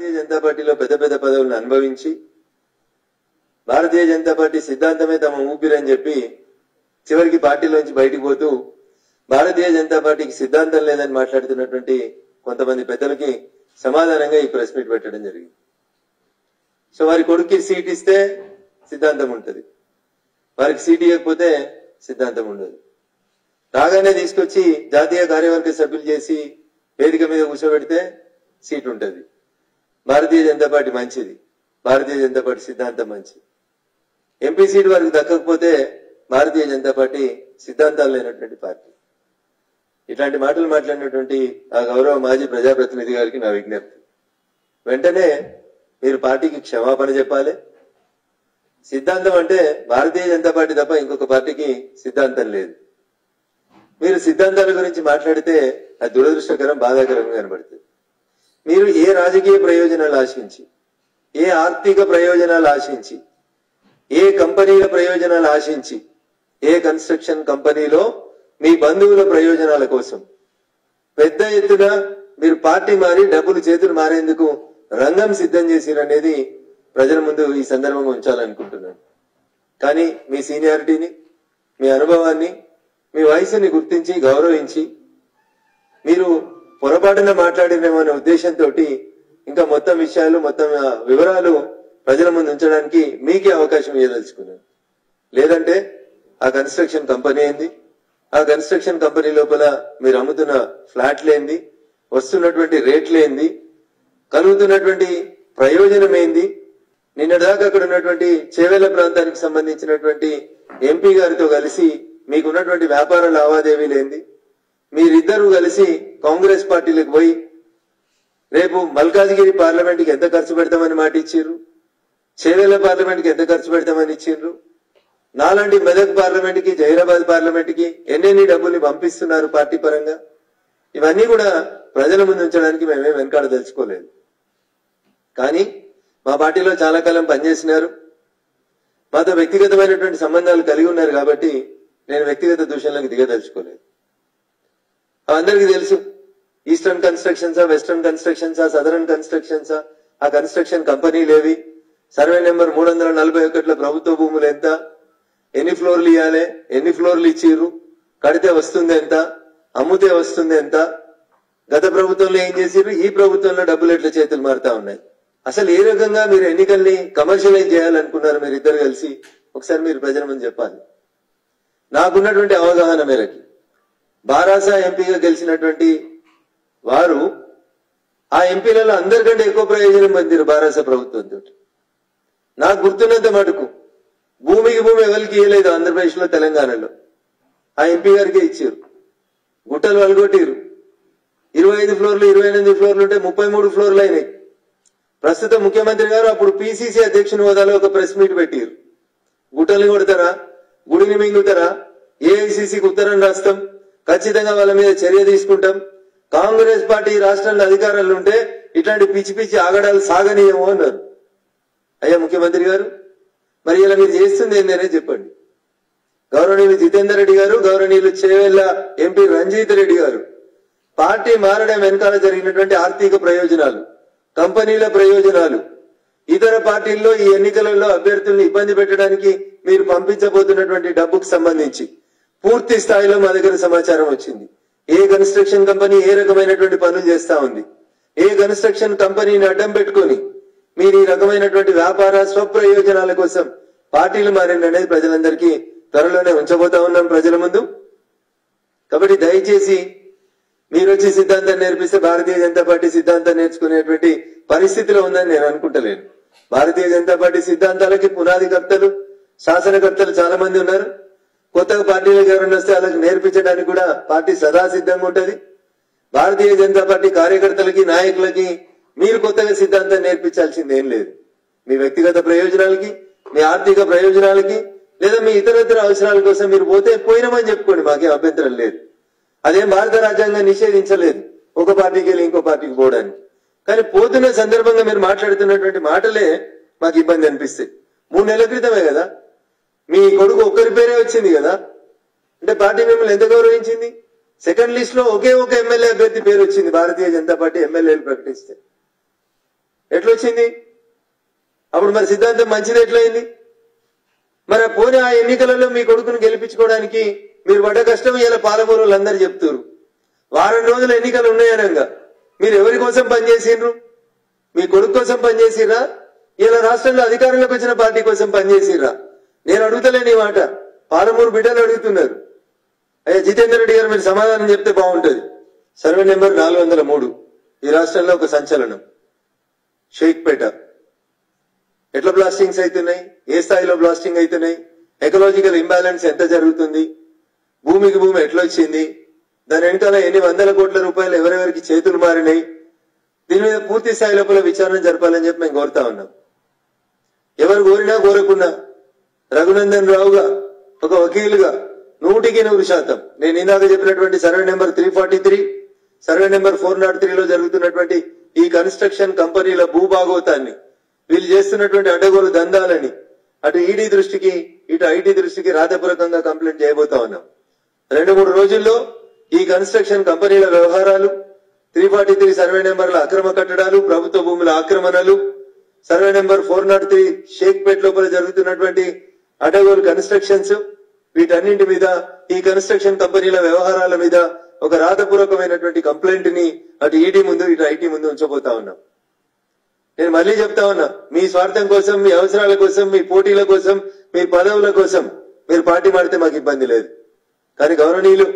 భారతీయ జనతా పార్టీలో పెద్ద పెద్ద పదవులను అనుభవించి భారతీయ జనతా పార్టీ సిద్ధాంతమే తమ ఊపిరని చెప్పి చివరికి పార్టీలోంచి బయటికి పోతూ భారతీయ జనతా పార్టీకి సిద్ధాంతం లేదని మాట్లాడుతున్నటువంటి కొంతమంది పెద్దలకి సమాధానంగా ఈ ప్రెస్ మీట్ పెట్టడం జరిగింది. సో వారి కొడుక్కి సీట్ ఇస్తే సిద్ధాంతం ఉంటుంది, వారికి సీట్ ఇవ్వకపోతే సిద్ధాంతం ఉండదు. రాగానే తీసుకొచ్చి జాతీయ కార్యవర్గ సభ్యులు చేసి వేదిక మీద కూర్చోబెడితే సీట్ ఉంటుంది. భారతీయ జనతా పార్టీ మంచిది, భారతీయ జనతా పార్టీ సిద్ధాంతం మంచిది. ఎంపీ సీట్ వారికి దక్కకపోతే భారతీయ జనతా పార్టీ సిద్ధాంతాలు లేనటువంటి పార్టీ. ఇట్లాంటి మాటలు మాట్లాడినటువంటి ఆ గౌరవ మాజీ ప్రజాప్రతినిధి గారికి నా విజ్ఞప్తి, వెంటనే మీరు పార్టీకి క్షమాపణ చెప్పాలి. సిద్ధాంతం అంటే భారతీయ జనతా పార్టీ తప్ప ఇంకొక పార్టీకి సిద్ధాంతం లేదు. మీరు సిద్ధాంతాల గురించి మాట్లాడితే అది దురదృష్టకరం, బాధాకరంగా కనబడుతుంది. మీరు ఏ రాజకీయ ప్రయోజనాలు ఆశించి, ఏ ఆర్థిక ప్రయోజనాలు ఆశించి, ఏ కంపెనీల ప్రయోజనాలు ఆశించి, ఏ కన్స్ట్రక్షన్ కంపెనీలో మీ బంధువుల ప్రయోజనాల కోసం పెద్ద ఎత్తున మీరు పార్టీ మారి డబ్బులు చేతులు మారేందుకు రంగం సిద్ధం చేసిరనేది ప్రజల ముందు ఈ సందర్భంగా ఉంచాలనుకుంటున్నాను. కానీ మీ సీనియారిటీని, మీ అనుభవాన్ని, మీ వయసుని గుర్తించి గౌరవించి మీరు పొరపాటున మాట్లాడినేమో అనే ఉద్దేశంతో ఇంకా మొత్తం విషయాలు, మొత్తం వివరాలు ప్రజల ముందు ఉంచడానికి మీకే అవకాశం ఇవ్వదలుచుకున్నాను. లేదంటే ఆ కన్స్ట్రక్షన్ కంపెనీ ఏంది, ఆ కన్స్ట్రక్షన్ కంపెనీ లోపల మీరు అమ్ముతున్న ఫ్లాట్లు ఏంది, వస్తున్నటువంటి రేట్లు ఏంది, కలుగుతున్నటువంటి ప్రయోజనం ఏంది, నిన్నదాకా అక్కడ ఉన్నటువంటి చేవెళ్ల ప్రాంతానికి సంబంధించినటువంటి ఎంపీ గారితో కలిసి మీకున్నటువంటి వ్యాపార లావాదేవీలు ఏంది, మీరిద్దరూ కలిసి కాంగ్రెస్ పార్టీలకు పోయి రేపు మల్కాజ్గిరి పార్లమెంట్ కి ఎంత ఖర్చు పెడతామని మాట ఇచ్చిర్రు, చేవెళ్ల పార్లమెంట్ కి ఎంత ఖర్చు పెడతామని ఇచ్చిర్రు, నాలాంటి మెదక్ పార్లమెంట్ కి, జహీరాబాద్ పార్లమెంట్ కి ఎన్నెన్ని డబ్బుల్ని పంపిస్తున్నారు పార్టీ పరంగా, ఇవన్నీ కూడా ప్రజల ముందు ఉంచడానికి మేమే వెనకాడ దలుచుకోలేదు. కానీ మా పార్టీలో చాలా కాలం పనిచేసినారు, మాతో వ్యక్తిగతమైనటువంటి సంబంధాలు కలిగి ఉన్నారు కాబట్టి నేను వ్యక్తిగత దూషణలకు దిగదలుచుకోలేదు. అందరికీ తెలుసు, ఈస్టర్న్ కన్స్ట్రక్షన్సా, వెస్టర్న్ కన్స్ట్రక్షన్సా, సదరన్ కన్స్ట్రక్షన్సా, ఆ కన్స్ట్రక్షన్ కంపెనీలేవి, సర్వే నెంబర్ 341లో ప్రభుత్వ భూములు ఎంత, ఎన్ని ఫ్లోర్లు ఇవ్వాలి, ఎన్ని ఫ్లోర్లు ఇచ్చిర్రు, కడితే వస్తుంది ఎంత, అమ్ముతే వస్తుంది ఎంత, గత ప్రభుత్వంలో ఏం చేసిర్రు, ఈ ప్రభుత్వంలో డబ్బులు ఎట్లా చేతులు మారుతా ఉన్నాయి, అసలు ఏ రకంగా మీరు ఎన్నికల్ని కమర్షియలైజ్ చేయాలనుకున్నారు మీరిద్దరు కలిసి, ఒకసారి మీరు ప్రజల ముందు చెప్పాలి. నాకున్నటువంటి అవగాహన మేరకి బారాసా ఎంపీగా గెలిచినటువంటి వారు ఆ ఎంపీలలో అందరికంటే ఎక్కువ ప్రయోజనం పొందారు బారాసా ప్రభుత్వంతో. నాకు గుర్తున్నంత మటుకు భూమికి భూమి ఎవరికి ఇవ్వలేదు ఆంధ్రప్రదేశ్ లో, తెలంగాణలో ఆ ఎంపీ గారికే ఇచ్చారు. గుట్టలు వలగొట్టిరు, 25 ఫ్లోర్లు 28 ఫ్లోర్లు ఉంటే 33 ఫ్లోర్లు అయినాయి. ప్రస్తుత ముఖ్యమంత్రి గారు అప్పుడు పిసిసి అధ్యక్షుని హోదాలో ఒక ప్రెస్ మీట్ పెట్టారు. గుట్టలు కొడతారా, గుడిని మింగుతారా, ఏఐసిసికి ఉత్తరం రాస్తాం, ఖచ్చితంగా వాళ్ళ మీద చర్య తీసుకుంటాం, కాంగ్రెస్ పార్టీ రాష్ట్రంలో అధికారంలో ఉంటే ఇట్లాంటి పిచ్చి పిచ్చి ఆగడాలు సాగనీయము అన్నారు. అయ్యా ముఖ్యమంత్రి గారు, మరి ఇలా మీరు చేస్తుంది ఏంటనే చెప్పండి. గౌరవనీయులు జితేందర్ రెడ్డి గారు, గౌరవనీయులు చేవెళ్ల ఎంపీ రంజిత్ రెడ్డి గారు పార్టీ మారడం వెనకాల జరిగినటువంటి ఆర్థిక ప్రయోజనాలు, కంపెనీల ప్రయోజనాలు, ఇతర పార్టీల్లో ఈ ఎన్నికలలో అభ్యర్థుల్ని ఇబ్బంది పెట్టడానికి మీరు పంపించబోతున్నటువంటి డబ్బుకు సంబంధించి పూర్తి స్థాయిలో మా దగ్గర సమాచారం వచ్చింది. ఏ కన్స్ట్రక్షన్ కంపెనీ ఏ రకమైనటువంటి పనులు చేస్తా ఉంది, ఏ కన్స్ట్రక్షన్ కంపెనీని అడ్డం పెట్టుకుని మీరు ఈ రకమైనటువంటి వ్యాపార స్వప్రయోజనాల కోసం పార్టీలు మారిందనేది ప్రజలందరికీ త్వరలోనే ఉంచబోతా ఉన్నాం ప్రజల ముందు. కాబట్టి దయచేసి మీరు వచ్చి సిద్ధాంతం నేర్పిస్తే భారతీయ జనతా పార్టీ సిద్ధాంతం నేర్చుకునేటువంటి పరిస్థితిలో ఉందని నేను అనుకుంటలేను. భారతీయ జనతా పార్టీ సిద్ధాంతాలకి పునాదికర్తలు, శాసనకర్తలు చాలా మంది ఉన్నారు. కొత్తగా పార్టీలకు ఎవరైనా వస్తే వాళ్ళకి నేర్పించడానికి కూడా పార్టీ సదా సిద్ధంగా ఉంటది. భారతీయ జనతా పార్టీ కార్యకర్తలకి, నాయకులకి మీరు కొత్తగా సిద్ధాంతం నేర్పించాల్సింది ఏం లేదు. మీ వ్యక్తిగత ప్రయోజనాలకి, మీ ఆర్థిక ప్రయోజనాలకి, లేదా మీ ఇతరత్ర అవసరాల కోసం మీరు పోతే పోయినామని చెప్పుకోండి, మాకేం అభ్యంతరం లేదు. అదేం భారత రాజ్యాంగం నిషేధించలేదు ఒక పార్టీకి వెళ్ళి ఇంకో పార్టీకి పోవడానికి. కానీ పోతున్న సందర్భంగా మీరు మాట్లాడుతున్నటువంటి మాటలే మాకు ఇబ్బంది అనిపిస్తాయి. 3 నెలల క్రితమే కదా మీ కొడుకు ఒక్కరి పేరే వచ్చింది కదా, అంటే పార్టీ మిమ్మల్ని ఎంత గౌరవించింది. సెకండ్ లిస్ట్ లో ఒకే ఒక ఎమ్మెల్యే అభ్యర్థి పేరు వచ్చింది భారతీయ జనతా పార్టీ ఎమ్మెల్యేలు ప్రకటిస్తే. ఎట్లొచ్చింది? అప్పుడు మరి సిద్ధాంతం మంచిది ఎట్లయింది? మరి పోనీ ఆ ఎన్నికలలో మీ కొడుకును గెలిపించుకోవడానికి మీరు పడ్డ కష్టం ఇలా పాలమూరు వాళ్ళందరూ చెప్తారు. వారం రోజులు ఎన్నికలు ఉన్నాయనగా మీరు ఎవరి కోసం పనిచేసిండ్రు? మీ కొడుకు కోసం పనిచేసిర్రా? ఇలా రాష్ట్రంలో అధికారంలోకి వచ్చిన పార్టీ కోసం పనిచేసిర్రా? నేను అడుగుతలేని మాట, పాలమూరు బిడ్డలు అడుగుతున్నారు. అయ్యా జితేందర్ రెడ్డి గారు మీరు సమాధానం చెప్తే బాగుంటది. సర్వే నెంబర్ 403 ఈ రాష్ట్రంలో ఒక సంచలనం. షేక్పేట ఎట్లా బ్లాస్టింగ్స్ అవుతున్నాయి, ఏ స్థాయిలో బ్లాస్టింగ్ అవుతున్నాయి, ఎకలాజికల్ ఇంబ్యాలెన్స్ ఎంత జరుగుతుంది, భూమికి భూమి ఎట్లొచ్చింది, దాని వెనకాల ఎన్ని వందల కోట్ల రూపాయలు ఎవరెవరికి చేతులు మారినాయి, దీని మీద పూర్తి స్థాయి లోపల విచారణ జరపాలని చెప్పి మేము కోరుతా ఉన్నాం. ఎవరు కోరినా కోరకున్నా రఘునందన్ రావుగా ఒక వకీలుగా 100% నేను ఇందాక చెప్పినటువంటి సర్వే నెంబర్ 343 సర్వే నెంబర్ 403లో జరుగుతున్నటువంటి ఈ కన్స్ట్రక్షన్ కంపెనీల భూభాగోతాన్ని, వీళ్ళు చేస్తున్నటువంటి అడ్డగోలు దందాలని అటు ఈడీ దృష్టికి ఇటు ఐటీ దృష్టికి రాతపూర్వకంగా కంప్లైంట్ చేయబోతా ఉన్నాం. 2-3 రోజుల్లో ఈ కన్స్ట్రక్షన్ కంపెనీల వ్యవహారాలు, 343 సర్వే నెంబర్ల అక్రమ కట్టడాలు, ప్రభుత్వ భూముల ఆక్రమణలు, సర్వే నెంబర్ 403 షేక్పేట్ లోపల జరుగుతున్నటువంటి అడ్డగోలు కన్స్ట్రక్షన్స్, వీటన్నింటి మీద ఈ కన్స్ట్రక్షన్ కంపెనీల వ్యవహారాల మీద ఒక రాతపూర్వకమైనటువంటి కంప్లైంట్ ని అటు ఈడీ ముందు ఇటు ఐటీ ముందు ఉంచబోతా ఉన్నాం. నేను మళ్ళీ చెప్తా ఉన్నా, మీ స్వార్థం కోసం, మీ అవసరాల కోసం, మీ పోటీల కోసం, మీ పదవుల కోసం మీరు పార్టీ మారితే మాకు ఇబ్బంది లేదు. కానీ గౌరవనీయులు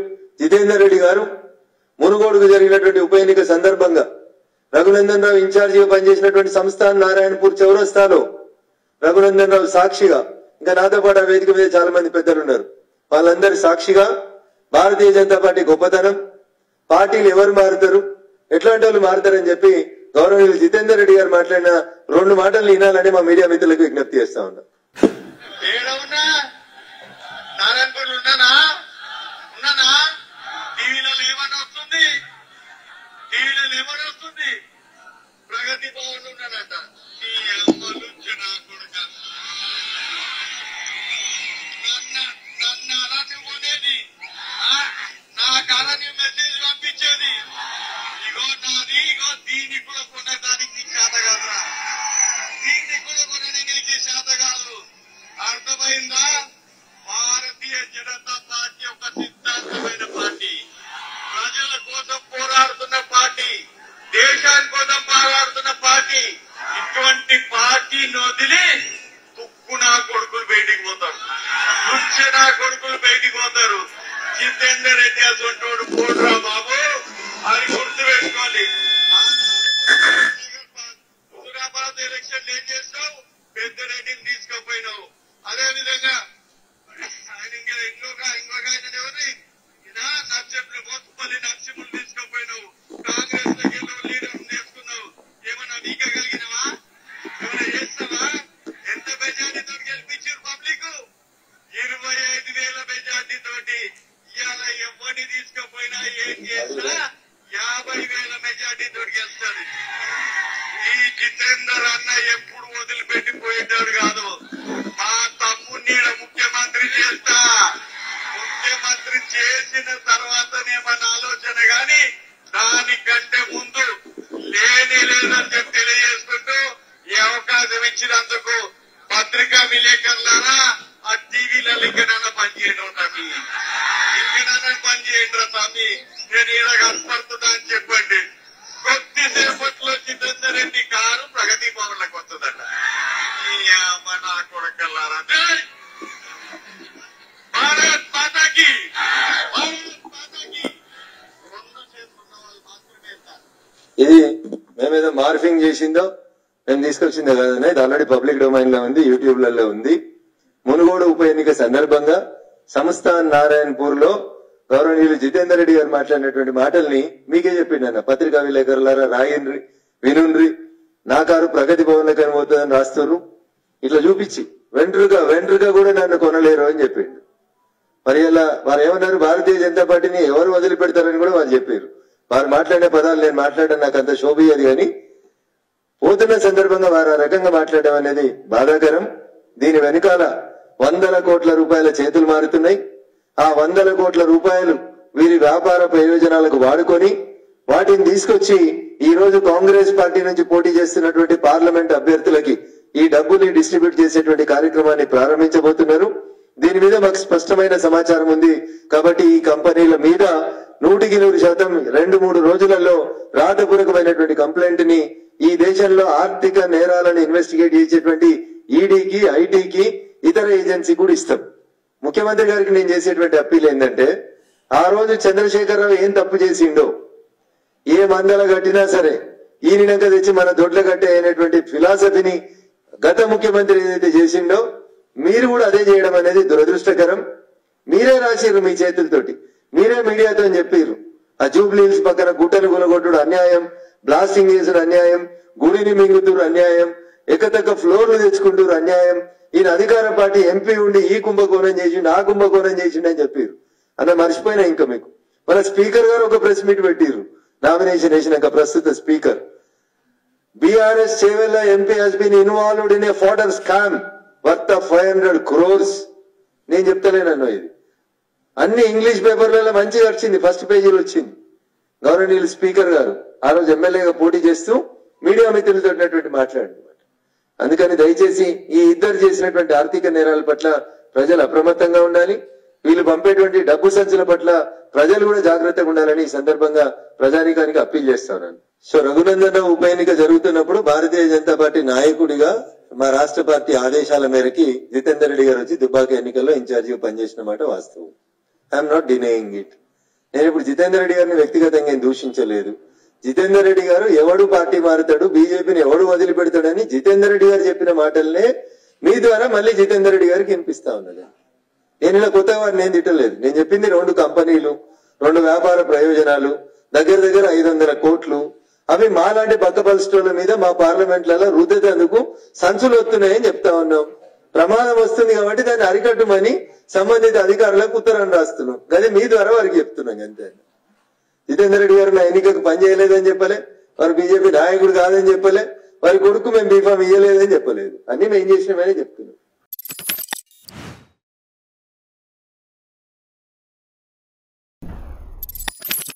జితేందర్ రెడ్డి గారు మునుగోడుకు జరిగినటువంటి ఉప ఎన్నిక సందర్భంగా రఘునందన్ రావు ఇన్ఛార్జిగా పనిచేసినటువంటి సంస్థాన్ నారాయణపూర్ చౌరస్తాలో రఘునందన్ రావు సాక్షిగా, ఇంకా నాతో పాటు ఆ వేదిక మీద చాలా మంది పెద్దలు ఉన్నారు, వాళ్ళందరి సాక్షిగా భారతీయ జనతా పార్టీ గొప్పతనం, పార్టీలు ఎవరు మారుతారు, ఎట్లాంటి వాళ్ళు మారుతారని చెప్పి గౌరవనీయులు జితేందర్ రెడ్డి గారు మాట్లాడిన 2 మాటలు వినాలని మా మీడియా మిత్రులకు విజ్ఞప్తి చేస్తా ఉన్నా. ప్రగతి భవన్ ఉన్నాడట, నా కాలని మెసేజ్ పంపించేది, ఇగో నాది, ఇగో దీన్ని కూడా కొనడానికి నీకు చేత కాదురా, దీన్ని కూడా కొనడానికి నీకు చేత కాదు. అర్థమైందా? భారతీయ జనతా పార్టీ ఒక సిద్ధాంతమైన పార్టీ, ప్రజల కోసం పోరాడుతున్న పార్టీ, దేశాని కోసం పోరాడుతున్న పార్టీ. ఇటువంటి పార్టీని వదిలి తుక్కు నా కొడుకులు బయటికి పోతారు, రుచి నా కొడుకులు బయటికి పోతారు. జితేందర్ రెడ్డి అసంటోడు పోడురా బాబు, అది గుర్తు పెట్టుకోవాలి. హుజురాబాద్ ఎలక్షన్ ఏం చేస్తావు? పెద్దరెడ్డిని తీసుకుపోయినావు. అదేవిధంగా ఆయన ఇంకొక ఆయన ఎవరిని నర్సింహులు మోతుపల్లి నర్సింహులు తీసుకుపోయినావు. కాంగ్రెస్ దగ్గర లీడర్ నేర్చుకున్నావు. ఏమన్నా వీకగలిగినవా? ఏమైనా చేస్తావా? ఎంత మెజార్టీతో గెలిపించారు పబ్లిక్? 25,000 మెజార్టీ తోటి. ఇవాళ ఎవరిని తీసుకుపోయినా ఏం చేసినా 50,000 మెజార్టీ తోటి గెలుస్తాడు. ఈ జితేందర్ అన్న ఎప్పుడు వదిలిపెట్టిపోయేటాడు కాదు. మా తమ్ముని ముఖ్యమంత్రి చేస్తా, ముఖ్యమంత్రి చేసిన తర్వాతనే మన ఆలోచన గాని దానికంటే ముందు లేని లేదని చెప్పి తెలియజేసుకుంటూ ఈ అవకాశం ఇచ్చినందుకు పత్రికా విలేకరులారా ఆ టీవీలలో ఇంకనన్నా పనిచేయడం తమ్మి, ఇంకనన్నా పనిచేయండి తమ్మి, నేను ఇలా కనపడుతున్నా అని చెప్పండి. కొద్దిసేపట్లో జితేందర్ రెడ్డి కారు ప్రగతి భవన్లకు వస్తుందట. నా కొడకల్లారా, భారత్ మాతాకి, భారత్ మాతాకి. 2 చేతున్న వాళ్ళు మాత్రమే. ఇది మేమేదో మార్ఫింగ్ చేసిందో మేము తీసుకొచ్చిందో కదనే, ఇది ఆల్రెడీ పబ్లిక్ డొమైన్ లో ఉంది, యూట్యూబ్లలో ఉంది. మునుగోడు ఉప ఎన్నిక సందర్భంగా సంస్థాన్ నారాయణపూర్ లో గౌరవనీయులు జితేందర్ రెడ్డి గారు మాట్లాడినటువంటి మాటల్ని మీకే చెప్పిండన్న. పత్రికా విలేకరులారా రాయండ్రి, వినుండ్రి. నా కారు ప్రగతి భవన్లకని పోతుందని రాస్తారు, ఇట్లా చూపించి వెంట్రుగా కూడా నన్ను కొనలేరు అని చెప్పిండు. మరి ఇలా వారు ఏమన్నారు, భారతీయ జనతా పార్టీని ఎవరు వదిలిపెడతారని కూడా వాళ్ళు చెప్పారు. వారు మాట్లాడిన పదాలు నేను మాట్లాడడం నాకు అంత శోభియది కానీ పోతున్న సందర్భంగా వారు ఆ రకంగా మాట్లాడడం అనేది బాధాకరం. దీని వెనకాల 100 కోట్ల రూపాయల చేతులు మారుతున్నాయి. ఆ 100 కోట్ల రూపాయలు వీరి వ్యాపార ప్రయోజనాలకు వాడుకొని వాటిని తీసుకొచ్చి ఈ రోజు కాంగ్రెస్ పార్టీ నుంచి పోటీ చేస్తున్నటువంటి పార్లమెంట్ అభ్యర్థులకి ఈ డబ్బుని డిస్ట్రిబ్యూట్ చేసేటువంటి కార్యక్రమాన్ని ప్రారంభించబోతున్నారు. దీని మీద మాకు స్పష్టమైన సమాచారం ఉంది. కాబట్టి ఈ కంపెనీల మీద 100% 2-3 రోజులలో రాతపూర్వకమైనటువంటి కంప్లైంట్ ని ఈ దేశంలో ఆర్థిక నేరాలను ఇన్వెస్టిగేట్ చేసేటువంటి ఈడీకి, ఐటీకి, ఇతర ఏజెన్సీ కూడా ఇస్తాం. ముఖ్యమంత్రి గారికి నేను చేసేటువంటి అప్పీల్ ఏంటంటే, ఆ రోజు చంద్రశేఖరరావు ఏం తప్పు చేసిండో, ఏ మందల కట్టినా సరే ఈయనక తెచ్చి మన దొడ్ల కట్టే అయినటువంటి ఫిలాసఫీని గత ముఖ్యమంత్రి ఏదైతే చేసిండో మీరు కూడా అదే చేయడం అనేది దురదృష్టకరం. మీరే రాసిర్రు మీ చేతులతోటి, మీరే మీడియాతో చెప్పారు. ఆ జూబ్లీ హిల్స్ పక్కన గుట్టను గులగొట్టుడు అన్యాయం, బ్లాస్టింగ్ చేసుడు అన్యాయం, గుడిని మింగుతుడు అన్యాయం, ఎక్కతక్క ఫ్లోర్లు తెచ్చుకుంటారు అన్యాయం. ఈయన అధికార పార్టీ ఎంపీ ఉండి ఈ కుంభకోణం చేసిండు, ఆ కుంభకోణం చేసిండు అని చెప్పారు. అన్న మర్చిపోయినా ఇంకా మీకు. మన స్పీకర్ గారు ఒక ప్రెస్ మీట్ పెట్టిర్రు నామినేషన్ వేసినాక. ప్రస్తుత speaker, BRS Chevella MP has been involved in a fodder scam worth of 500 crores. నేను చెప్తలేనన్ను, ఇది అన్ని ఇంగ్లీష్ పేపర్లలో మంచిగా వచ్చింది, ఫస్ట్ పేజీలో వచ్చింది. గవర్నర్ స్పీకర్ గారు ఆ రోజు ఎమ్మెల్యేగా పోటీ చేస్తూ మీడియా మిత్రులతో మాట్లాడారు. అందుకని దయచేసి ఈ ఇద్దరు చేసినటువంటి ఆర్థిక నేరాల పట్ల ప్రజలు అప్రమత్తంగా ఉండాలి. వీళ్ళు పంపేటువంటి డబ్బు సంచుల పట్ల ప్రజలు కూడా జాగ్రత్తగా ఉండాలని ఈ సందర్భంగా ప్రజానీకానికి అప్పీల్ చేస్తున్నాను. సో రఘునందన్ ఉప ఎన్నిక జరుగుతున్నప్పుడు భారతీయ జనతా పార్టీ నాయకుడిగా మా రాష్ట్ర పార్టీ ఆదేశాల మేరకి జితేందర్ రెడ్డి గారు వచ్చి దుబ్బాక ఎన్నికల్లో ఇన్ఛార్జిగా పనిచేసిన మాట వాస్తవం. I'm not denying it. నేను ఇప్పుడు జితేందర్ రెడ్డి గారిని వ్యక్తిగతంగా ఏం దూషించలేదు. జితేందర్ రెడ్డి గారు ఎవడు పార్టీ మారుతాడు, బీజేపీని ఎవడు వదిలిపెడతాడని జితేందర్ రెడ్డి గారు చెప్పిన మాటల్నే మీ ద్వారా మళ్ళీ జితేందర్ రెడ్డి గారికి వినిపిస్తా ఉన్నది. నేను ఇలా కొత్తగా వారిని నేను తిట్టలేదు. నేను చెప్పింది 2 కంపెనీలు, 2 వ్యాపార ప్రయోజనాలు, దగ్గర 500 కోట్లు. అవి మాలాంటి బక్కపల్స్టోల మీద మా పార్లమెంట్లలో రుద్దేందుకు సంచులు వస్తున్నాయని చెప్తా ఉన్నాం. ప్రమాదం వస్తుంది కాబట్టి దాన్ని అరికట్టుమని సంబంధిత అధికారులకు ఉత్తరం రాస్తున్నాం. అది మీ ద్వారా వారికి చెప్తున్నాం అంతే. జితేందర్ రెడ్డి గారు నా ఎన్నికకు పని చేయలేదని చెప్పలే, వారు బీజేపీ నాయకుడు కాదని చెప్పలే, వారి కొడుకు మేము బీఫామ్ ఇయ్యలేదని చెప్పలేదు. అన్ని మేము చేసినామని చెప్తున్నాం.